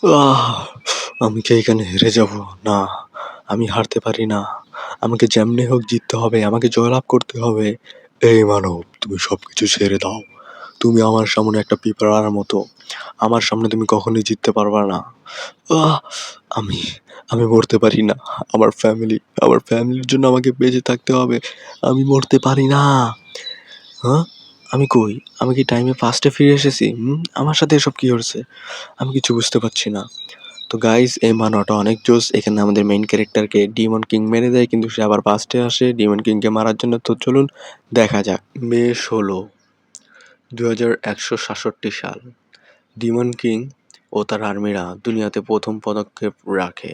আহ! আমি কি এখানে হেরে যাবো? না, আমি হারতে পারি না। আমাকে যেমনি হোক জিততে হবে। আমাকে জয়লাভ করতে হবে। এই মানব, তুমি সবকিছু ছেড়ে দাও। তুমি আমার সামনে একটা পিঁপড়ার মতো। আমার সামনে তুমি কখনোই জিততে পারবা না। আহ! আমি আমি মরতে পারি না। আমার ফ্যামিলির জন্য আমাকে বেঁচে থাকতে হবে। আমি মরতে পারি না। হ্যাঁ? আমি কই? আমি কি টাইমে পাস্টে ফিরে এসেছি? আমার সাথে এসব কি হচ্ছে? আমি কিছু বুঝতে পারছি না। তো গাইস, এই মানাটা অনেক জোস। এখানে আমাদের মেইন ক্যারেক্টারকে ডিমন কিং মেরে দেয়, কিন্তু সে আবার পাস্টে আসে ডিমন কিংকে মারার জন্য। তো চলুন দেখা যাক। মে ১৬, ২১৬৭ সাল। ডিমন কিং ও তার আর্মিরা দুনিয়াতে প্রথম পদক্ষেপ রাখে।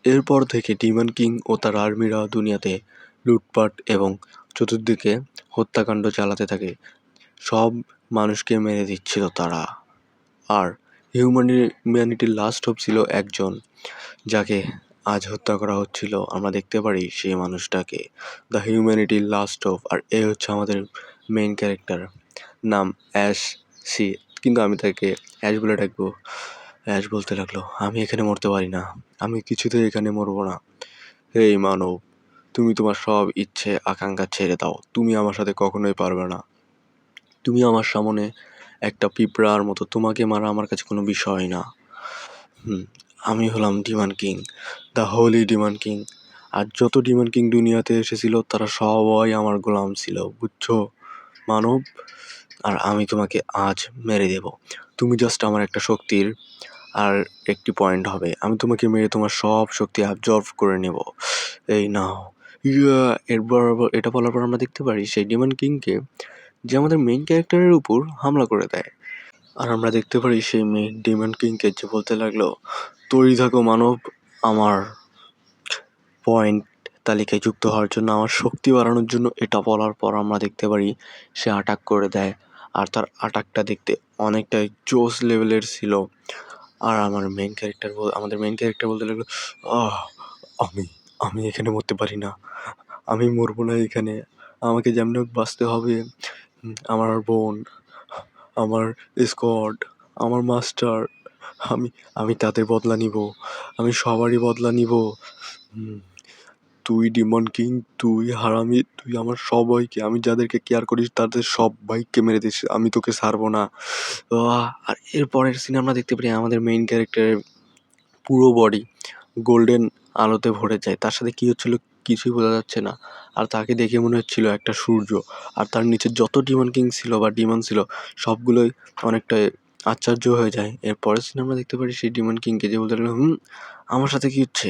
এরপর থেকে ডিমন কিং ও তার আর্মিরা দুনিয়াতে লুটপাট এবং চতুর্দিকে হত্যাকাণ্ড চালাতে থাকে। সব মানুষকে মেরে দিচ্ছিল তারা। আর হিউম্যানিটির লাস্ট হোপ ছিল একজন, যাকে আজ হত্যা করা হচ্ছিল। আমরা দেখতে পারি সেই মানুষটাকে, দ্য হিউম্যানিটির লাস্ট হোপ। আর এ হচ্ছে আমাদের মেইন ক্যারেক্টার, নাম অ্যাশ। সি, কিন্তু আমি তাকে অ্যাশ বলে ডাকবো। অ্যাশ বলতে লাগলো, আমি এখানে মরতে পারি না। আমি কিছুতেই এখানে মরবো না। এই মানব, তুমি তোমার সব ইচ্ছে আকাঙ্ক্ষা ছেড়ে দাও। তুমি আমার সাথে কখনোই পারবে না। তুমি আমার সামনে একটা পিঁপড়ার মতো। তোমাকে মারা আমার কাছে কোনো বিষয় না। আমি হলাম demon king, the holy demon king. আর যত ডিমন কিং দুনিয়াতে এসেছিল তারা সবাই আমার গোলাম ছিল, বুঝছো মানব? আর আমি তোমাকে আজ মেরে দেব। তুমি জাস্ট আমার একটা শক্তির আর একটি পয়েন্ট হবে। আমি তোমাকে মেরে তোমার সব শক্তি অ্যাবজর্ব করে নেব। এই নাও। এরপর এটা বলার পর আমরা দেখতে পারি সেই ডিমন কিংকে, যে আমাদের মেইন ক্যারেক্টারের উপর হামলা করে দেয়। আর আমরা দেখতে পারি সেই মেইন ডিমন কিংকে, যে বলতে লাগলো, তৈরি থাকো মানব, আমার পয়েন্ট তালিকায় যুক্ত হওয়ার জন্য, আমার শক্তি বাড়ানোর জন্য। এটা বলার পর আমরা দেখতে পারি সে অ্যাটাক করে দেয়। আর তার অ্যাটাকটা দেখতে অনেকটাই জোস লেভেলের ছিল। আর আমাদের মেইন ক্যারেক্টার বলতে লাগলো, আহ আমি আমি এখানে মরতে পারি না। আমি মরবো না এখানে। আমাকে যেমনি হোক বাঁচতে হবে। আমার বোন, আমার স্কোয়াড, আমার মাস্টার, আমি আমি তাদের বদলা নিব। আমি সবারই বদলা নিব। হুম, তুই ডিমন কিং, তুই হারামি, তুই আমার সবাইকে, আমি যাদেরকে কেয়ার করিস তাদের সবাইকে মেরে দিস। আমি তোকে ছাড়বো না। আর এর পরের সিনে আমরা দেখতে পারি আমাদের মেইন ক্যারেক্টারের পুরো বডি গোল্ডেন আলোতে ভরে যায়। তার সাথে কি হচ্ছিল কিছুই বোঝা যাচ্ছে না। আর তাকে দেখে মনে হচ্ছিল একটা সূর্য। আর তার নিচে যত ডিমন কিং ছিল বা ডিমন ছিল, সবগুলোই অনেকটা আশ্চর্য হয়ে যায়। এর পরের সিনে আমরা দেখতে পারি সেই ডিমন কিংকে, যে বলতে লাগলো, আমার সাথে কি হচ্ছে?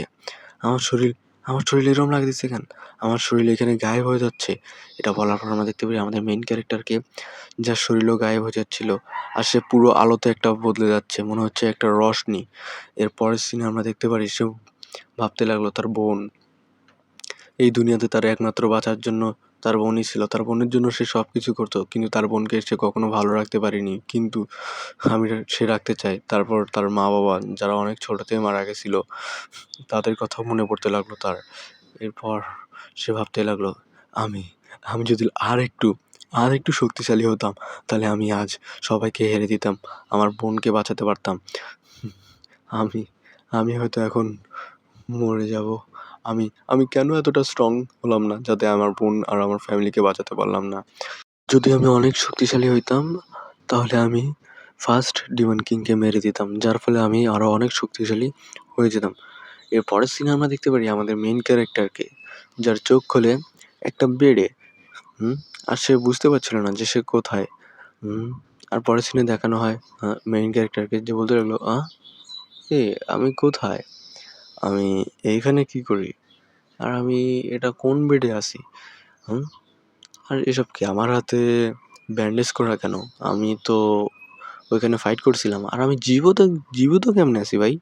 আমার শরীর আমার শরীর এরম লাগতেছে কেন? আমার শরীর এখানে গায়েব হয়ে যাচ্ছে। এটা বলার পর আমরা দেখতে পারি আমাদের মেইন ক্যারেক্টারকে, যার শরীরও গায়েব হয়ে যাচ্ছিল। আর সে পুরো আলোতে একটা বদলে যাচ্ছে, মনে হচ্ছে একটা রশনি। এর পরের সিনে আমরা দেখতে পারি সে ভাবতে লাগলো তার বোন। এই দুনিয়াতে তার একমাত্র বাঁচার জন্য তার বোনই ছিল। তার বোনের জন্য সে সব কিছু করতো, কিন্তু তার বোনকে সে কখনো ভালো রাখতে পারেনি। কিন্তু সে রাখতে চায়। তারপর তার মা বাবা, যারা অনেক ছোটতেই মারা গেছিল, তাদের কথা মনে পড়তে লাগলো তার। এরপর সে ভাবতে লাগলো, আমি আমি যদি আর একটু শক্তিশালী হতাম, তাহলে আমি আজ সবাইকে হেরে দিতাম, আমার বোনকে বাঁচাতে পারতাম। আমি আমি হয়তো এখন মরে যাব। আমি আমি কেন এতটা স্ট্রং হলাম না, যাতে আমার বোন আর আমার ফ্যামিলিকে বাঁচাতে পারলাম না? যদি আমি অনেক শক্তিশালী হইতাম, তাহলে আমি ফার্স্ট ডিমন কিংকে মেরে দিতাম, যার ফলে আমি আরো অনেক শক্তিশালী হয়ে যেতাম। এর পরের সিনে আমরা দেখতে পারি আমাদের মেইন ক্যারেক্টারকে, যার চোখ খোলে একটা বেডে। হুম আর সে বুঝতে পারছিল না যে সে কোথায়। হুম আর পরের সিনে দেখানো হয় মেইন ক্যারেক্টারকে, যে বলতে লাগলো, এ আমি কোথায়? আমি এইখানে কি করি? আর আমি এটা কোন বেডে আছি? হুম আর এসব কি? আমার হাতে ব্যান্ডেজ করা কেন? আমি তো ওইখানে ফাইট করছিলাম। আর আমি জীবিত জীবিত কেমনে আছি ভাই?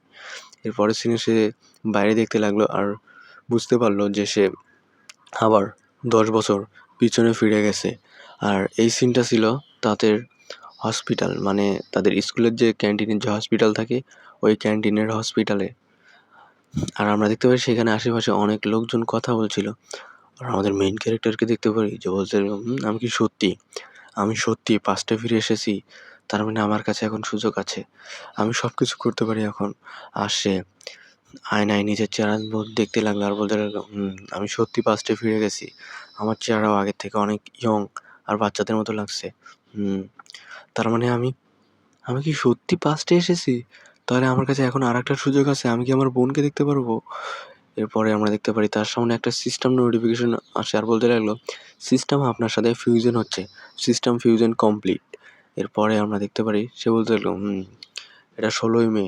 এর পরের সিনে সে বাইরে দেখতে লাগলো, আর বুঝতে পারলো যে সে আবার 10 বছর পিছনে ফিরে গেছে। আর এই সিনটা ছিল তাদের হসপিটাল, মানে তাদের স্কুলের যে ক্যান্টিনের যে হসপিটাল থাকে, ওই ক্যান্টিনের হসপিটালে। আর আমরা দেখতে পাই সেখানে আশেপাশে অনেক লোকজন কথা বলছিল। আর আমাদের মেইন ক্যারেক্টারকে দেখতে পারি, যে বলছে, আমি সত্যি পাস্টে ফিরে এসেছি। তার মানে আমার কাছে এখন সুযোগ আছে, আমি সব কিছু করতে পারি এখন। আর সে আয়নায় নিজের চেহারা দেখতে লাগলো আর বলতে লাগলো, আমি সত্যি পাস্টে ফিরে গেছি, আমার চেহারাও আগের থেকে অনেক ইয়ং আর বাচ্চাদের মতো লাগছে। তার মানে আমি আমি কি সত্যি পাস্টে এসেছি? তাহলে আমার কাছে এখন আরেকটা সুযোগ আছে, আমি কি আমার বোনকে দেখতে পারবো? এরপরে আমরা দেখতে পারি তার সামনে একটা সিস্টেম নোটিফিকেশন আসে আর বলতে লাগলো, সিস্টেম আপনার সাথে ফিউশন হচ্ছে, সিস্টেম ফিউশন কমপ্লিট। এরপরে আমরা দেখতে পারি সে বলতে লাগলো, এটা 16ই মে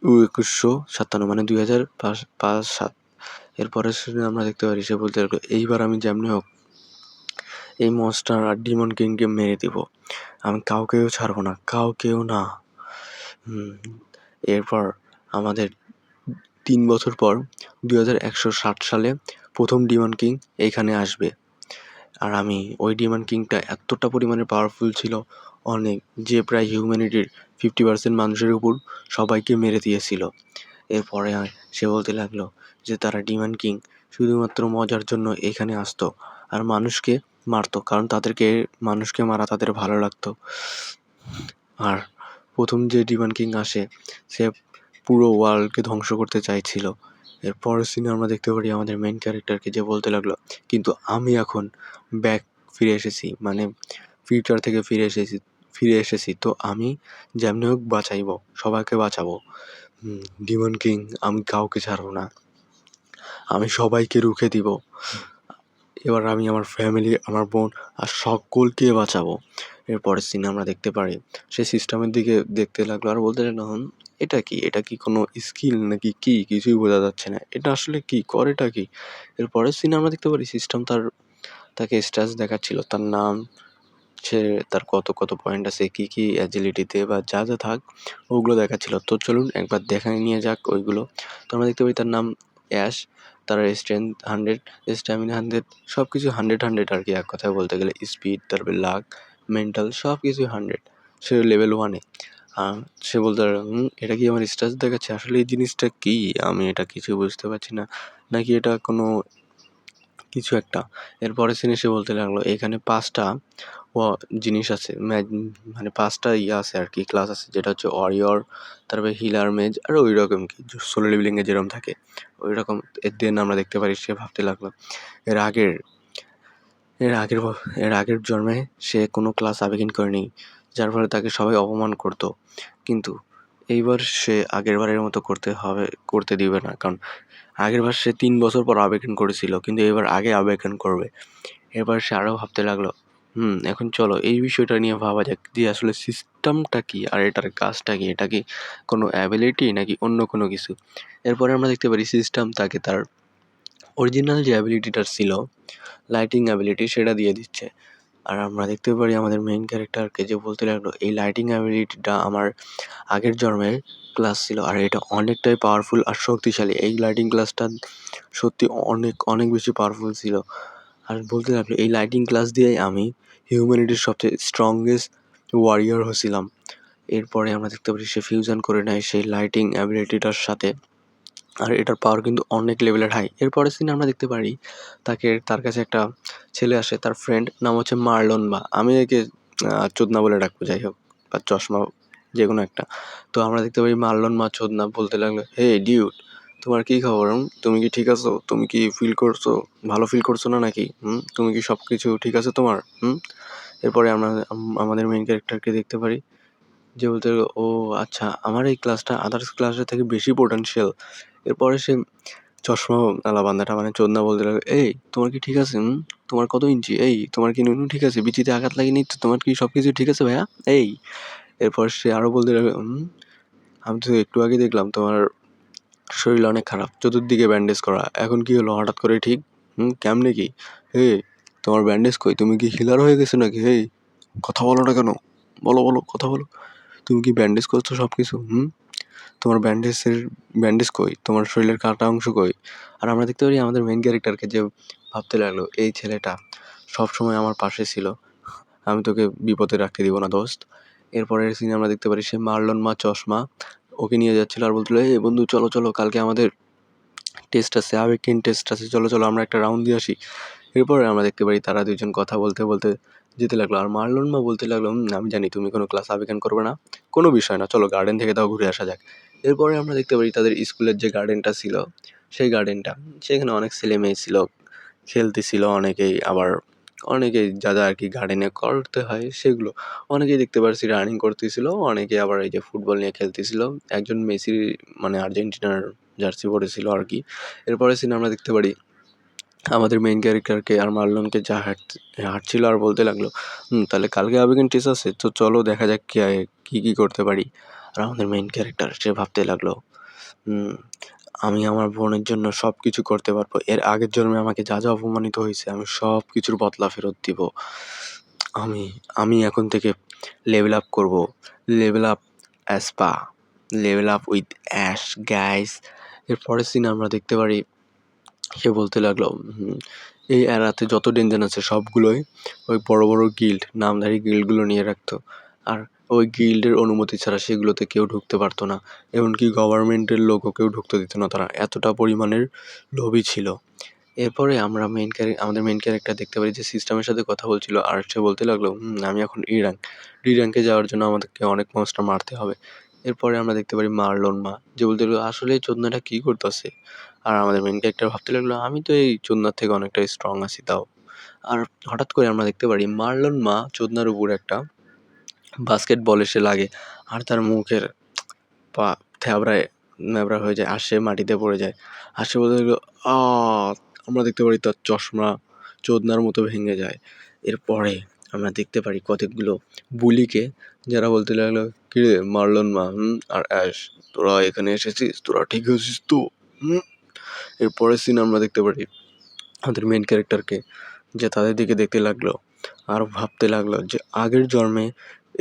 2157, মানে 2005-7। এরপরে আমরা দেখতে পারি সে বলতে লাগলো, এইবার আমি যেমনি হোক এই মনস্টার আর ডিমন কিংকে মেরে দিব, আমি কাউকেও ছাড়বো না, কাউকেও না। এরপর আমাদের 3 বছর পর 2160 সালে প্রথম ডিমন কিং এইখানে আসবে। আর আমি ওই ডিমন কিংটা এতটা পরিমাণে পাওয়ারফুল ছিল, অনেক, যে প্রায় হিউম্যানিটির 50% মানুষের উপর সবাইকে মেরে দিয়েছিল। এরপরে সে বলতে লাগলো যে তারা ডিমন কিং শুধুমাত্র মজার জন্য এখানে আসতো আর মানুষকে মারতো, কারণ মানুষকে মারা তাদের ভালো লাগতো। আর প্রথম যে ডিমন কিং আসে সে পুরো ওয়ার্ল্ডকে ধ্বংস করতে চাইছিল। এর পরের সিনে আমরা দেখতে পারি আমাদের মেইন ক্যারেক্টারকে, যে বলতে লাগলো, কিন্তু আমি এখন ফিরে এসেছি, মানে ফিউচার থেকে ফিরে এসেছি, তো আমি যেমনি হোক বাঁচাইবো, সবাইকে বাঁচাবো। ডিমন কিং, আমি কাউকে ছাড়বো না, আমি সবাইকে রুখে দিব, এবার আমি আমার ফ্যামিলি, আমার বোন আর সকলকে বাঁচাবো। এর পরের সিনে আমরা দেখতে পারি সে সিস্টেমের দিকে দেখতে লাগলো আর বলতে লাগলো, এটা কি কোনো স্কিল নাকি কি, কিছুই বোঝা যাচ্ছে না, এটা আসলে কি করেটা কি। এর পরের সিনে আমরা দেখতে পারি সিস্টেম তাকে স্ট্যাটাস দেখাচ্ছিল, তার নাম, সে তার কত কত পয়েন্ট আছে, কি কি অ্যাজিলিটিতে বা যা যা থাক ওগুলো দেখাচ্ছিল। তো চলুন একবার দেখা নিয়ে যাক ওইগুলো। তো আমরা দেখতে পাই তার নাম অ্যাশ, তার স্ট্রেংথ 100, স্ট্যামিনা 100, সব কিছু 100 আর কি, এক কথায় বলতে গেলে। স্পিড, তারপরে লাক, মেন্টাল, সব কিছুই 100। সে লেভেল 1-এ। সে বলতে পারে, এটা কি আমার স্ট্যাটাস দেখাচ্ছে, আসলে এই জিনিসটা কি, আমি এটা কিছু বুঝতে পারছি না, নাকি এটা কোনো কিছু একটা। এরপরের সিনে সে বলতে লাগলো, এখানে 5টা জিনিস আছে, মানে 5টা আছে আর কি, ক্লাস আছে, যেটা হচ্ছে ওয়ারিয়র, তারপরে হিলার, মেজ, আর ওই রকম কি সোলো লেভেলিংয়ে যেরকম থাকে ওই রকম। দেন আমরা দেখতে পারি সে ভাবতে লাগলো, এর আগের এর আগের এর আগের জন্মে সে কোনো ক্লাস আবেগিন করেনি, যার ফলে তাকে সবাই অপমান করতো, কিন্তু এইবার সে আগেরবারের মতো করতে দিবে না, কারণ আগেরবার সে 3 বছর পর আবেগন করেছিল, কিন্তু এবার আগে আবেগন করবে। এবার সে আরও ভাবতে লাগলো, এখন চলো এই বিষয়টা নিয়ে ভাবা যাক, যে আসলে সিস্টেমটা কি আর এটার কাজটা কি, এটা কি কোনো অ্যাবিলিটি নাকি অন্য কোনো কিছু। এরপরে আমরা দেখতে পারি সিস্টেম তাকে তার অরিজিনাল যে অ্যাবিলিটিটা ছিল, লাইটিং অ্যাবিলিটি, সেটা দিয়ে দিচ্ছে। আর আমরা দেখতে পারি আমাদের মেইন ক্যারেক্টারকে, যে বলতে লাগলো, এই লাইটিং অ্যাবিলিটিটা আমার আগের জন্মের ক্লাস ছিল, আর এটা অনেকটাই পাওয়ারফুল আর শক্তিশালী, এই লাইটিং ক্লাসটা সত্যি অনেক অনেক বেশি পাওয়ারফুল ছিল। আর বলতে লাগলো, এই লাইটিং ক্লাস দিয়েই আমি হিউম্যানিটির সবচেয়ে স্ট্রংগেস্ট ওয়ারিয়র হয়েছিলাম। এরপরে আমরা দেখতে পারি সে ফিউশন করে নেয় সেই লাইটিং অ্যাবিলিটিটার সাথে, আর এটার পাওয়ার কিন্তু অনেক লেভেলের হাই। এরপরের সিনে আমরা দেখতে পারি তার কাছে একটা ছেলে আসে, তার ফ্রেন্ড, নাম হচ্ছে মার্লন, বা আমি একে চোদনা বলে ডাকবো, যাই হোক, বা চশমা, যে কোনো একটা। তো আমরা দেখতে পারি মার্লন মা চোদনা বলতে লাগলো, হে ডিউড, তোমার কি খবর? তুমি কি ঠিক আছো? তুমি কি ভালো ফিল করছো না নাকি? তুমি কি সব কিছু ঠিক আছে তোমার? এরপরে আমরা আমাদের মেইন ক্যারেক্টারকে দেখতে পারি, যে বলতে লাগলো, ও আচ্ছা, আমার এই ক্লাসটা আদার্স ক্লাসের থেকে বেশি পোটেনশিয়াল। এরপরে সে চশমা আলা বান্দাটা, মানে চোদনা, বলতে লাগলো, এই তোমার কি ঠিক আছে? তোমার কত ইঞ্চি? এই তোমার কি নুনু ঠিক আছে? বিচিতে আঘাত লাগেনি তো? তোমার কি সব কিছু ঠিক আছে ভাইয়া? এই। এরপর সে আরও বলতে লাগলো, আমি তো একটু আগে দেখলাম তোমার শরীর অনেক খারাপ, চতুর্দিকে ব্যান্ডেজ করা, এখন কি হলো হঠাৎ করে ঠিক? কেমনে কি? হে, তোমার ব্যান্ডেজ কই? তুমি কি হিলার হয়ে গেছো নাকি? হেই, কথা বলো না কেন? বলো বলো, কথা বলো। তুমি কি ব্যান্ডেজ করছো সব কিছু? তোমার ব্যান্ডেজ কই? তোমার শরীরের কাটা অংশ কই? আর আমরা দেখতে পারি আমাদের মেইন ক্যারেক্টারকে, যে ভাবতে লাগলো, এই ছেলেটা সবসময় আমার পাশে ছিল, আমি তোকে বিপদে রাখতে দিব না দোস্ত। এরপরের সিনে আমরা দেখতে পারি সে মার্লন মা চশমা ওকে নিয়ে যাচ্ছিল আর বলছিল, এই বন্ধু, চলো চলো, কালকে আমাদের টেস্ট আছে, আবেগহীন টেস্ট আছে, চলো চলো আমরা একটা রাউন্ড দিয়ে আসি। এরপরে আমরা দেখতে পারি তারা দুজন কথা বলতে বলতে যেতে লাগলো। আর মার্লন মা বলতে লাগলো, আমি জানি তুমি কোনো ক্লাস আবেগান করবে না, কোনো বিষয় না, চলো গার্ডেন থেকে তাও ঘুরে আসা যাক। এরপরে আমরা দেখতে পারি তাদের স্কুলের যে গার্ডেনটা ছিল, সেই গার্ডেনটা, সেখানে অনেক ছেলে মেয়ে ছিল, খেলতেছিল অনেকেই, আবার অনেকেই যা যা আর কি গার্ডেনে করতে হয় সেগুলো, অনেকেই দেখতে পারছি রানিং করতেছিল, অনেকে আবার এই যে ফুটবল নিয়ে খেলতেছিল। একজন মেসি মানে আর্জেন্টিনার জার্সি পরেছিল আর কি। এরপরে সিনে আমরা দেখতে পারি আমাদের মেইন ক্যারেক্টারকে আর মার্লনকে যা হাঁটছিল আর বলতে লাগলো, তাহলে কালকে আবেগেন টেস্ট আছে, তো চলো দেখা যাক কি কি করতে পারি। আর আমাদের মেইন ক্যারেক্টার সে ভাবতে লাগলো, হুম, আমি আমার বোনের জন্য সব কিছু করতে পারবো, এর আগের জন্মে আমাকে যা যা অপমানিত হয়েছে আমি সব কিছুর বদলা ফেরত দিব। আমি আমি এখন থেকে লেভেল আপ করবো, level up aespa, level up with ash guys. এর পরের সিনে আমরা দেখতে পারি সে বলতে লাগলো, এই এরাতে যত ডেঞ্জার আছে সবগুলোই ওই বড় বড় গিল্ড, নামধারী গিল্ডগুলো নিয়ে রাখতো। আর ওই গিল্ডের অনুমতি ছাড়া সেগুলোতে কেউ ঢুকতে পারতো না, এমনকি গভর্নমেন্টের লোকও কেউ ঢুকতে দিত না, তারা এতটা পরিমাণের লোভী ছিল। এরপরে আমরা আমাদের মেইন ক্যারেক্টার দেখতে পারি যে সিস্টেমের সাথে কথা বলছিল, আর সে বলতে লাগলো, আমি এখন ডি র্যাঙ্কে যাওয়ার জন্য আমাদেরকে অনেক মনস্টার মারতে হবে। এরপরে আমরা দেখতে পারি মার্লন মা যে বলতে লাগলো, আসলে এই চোদনাটা কী করতেছে। আর আমাদের মেইন ক্যারেক্টার ভাবতে লাগলো, আমি তো এই চোদনার থেকে অনেকটা স্ট্রং আছি তাও। আর হঠাৎ করে আমরা দেখতে পারি মার্লন মা চোদনার উপর একটা বাস্কেটবল এসে লাগে, আর তার মুখের পা থ্যাবড়ায় ন্যাবড়া হয়ে যায়, আর সে মাটিতে পড়ে যায়। আর সে বলতে লাগলো, আ আমরা দেখতে পারি তার চশমা চোদনার মতো ভেঙে যায়। এরপরে আমরা দেখতে পারি কতকগুলো বুলিকে, যারা বলতে লাগলো, কিরে মার্লন মা আর অ্যাশ, তোরা এখানে এসেছিস, তোরা ঠিক আছিস তো? এরপরের সিন আমরা দেখতে পারি আমাদের মেন ক্যারেক্টারকে, যে তাদের দিকে দেখতে লাগলো আর ভাবতে লাগলো যে আগের জন্মে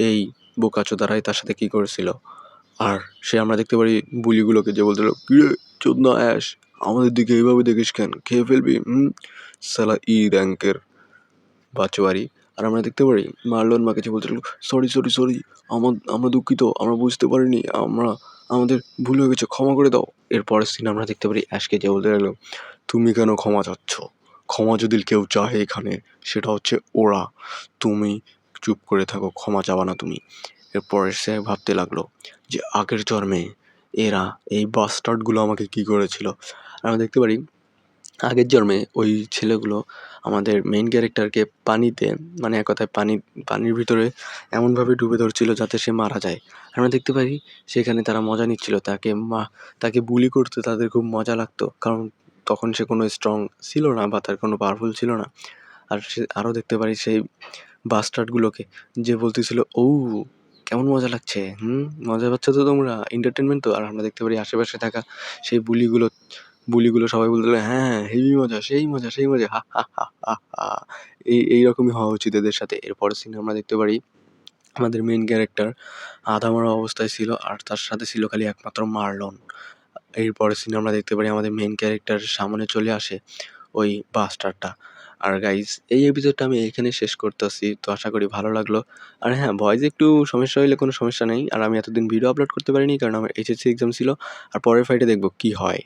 এই বোকাচোদারাই তার সাথে কী করেছিল। আর সে আমরা দেখতে পারি বুলিগুলোকে, যে বলতে লাগলো, কিরে চোদনা অ্যাশ, আমাদের দিকে এইভাবে দেখিস কেন, খেয়ে ফেলবি সালা র্যাঙ্কের বাচোয়ারি। আর আমরা দেখতে পারি মার্লন মাকে যে বলতে লাগলো, সরি সরি সরি, আমরা দুঃখিত, আমরা বুঝতে পারিনি, আমাদের ভুল হয়ে গেছে, ক্ষমা করে দাও। এরপরের সিন আমরা দেখতে পারি অ্যাশকে যে বলতে লাগলো, তুমি কেন ক্ষমা চাচ্ছ? ক্ষমা যদি কেউ চায় এখানে, সেটা হচ্ছে ওরা, তুমি চুপ করে থাকো, ক্ষমা চাবা না তুমি। এরপরে সে ভাবতে লাগলো যে আগের জন্মে এরা এই বাস্টার্ডগুলো আমাকে কী করেছিল। আর আমরা দেখতে পারি আগের জন্মে ওই ছেলেগুলো আমাদের মেইন ক্যারেক্টারকে পানিতে, মানে এক কথায় পানির ভিতরে এমনভাবে ডুবে ধরছিল যাতে সে মারা যায়। আমরা দেখতে পারি সেখানে তারা মজা নিচ্ছিল, তাকে বুলি করতে তাদের খুব মজা লাগতো, কারণ তখন সে কোনো স্ট্রং ছিল না বা তার কোনো পাওয়ারফুল ছিল না। আর সে আরও দেখতে পারি সেই বাস্টার্ডগুলোকে, যে বলতেছিল, ও কেমন মজা লাগছে, মজা পাচ্ছ তো তোমরা, এন্টারটেনমেন্ট তো। আর আমরা দেখতে পারি আশেপাশে থাকা সেই বুলিগুলো সবাই বলতে লাগলো, হ্যাঁ হেভি মজা, সেই মজা সেই মজা, হা হা হা হা হা। এইরকমই হওয়া উচিত এদের সাথে। এরপরের সিনে আমরা দেখতে পারি আমাদের মেইন ক্যারেক্টার আধামরা অবস্থায় ছিল, আর তার সাথে ছিল খালি একমাত্র মার্লন। এরপরের সিনে আমরা দেখতে পারি আমাদের মেইন ক্যারেক্টারের সামনে চলে আসে ওই বাস্টারটা। আর গাইজ এই এপিসোডটা আমি এখানে শেষ করতেছি, তো আশা করি ভালো লাগলো। আর হ্যাঁ, ভয়েসে একটু সমস্যা হইলে কোনো সমস্যা নেই, আর আমি এতদিন ভিডিও আপলোড করতে পারিনি কারণ আমার এইচএসসি এক্সাম ছিল, আর পরের ফাইটে দেখবো কী হয়।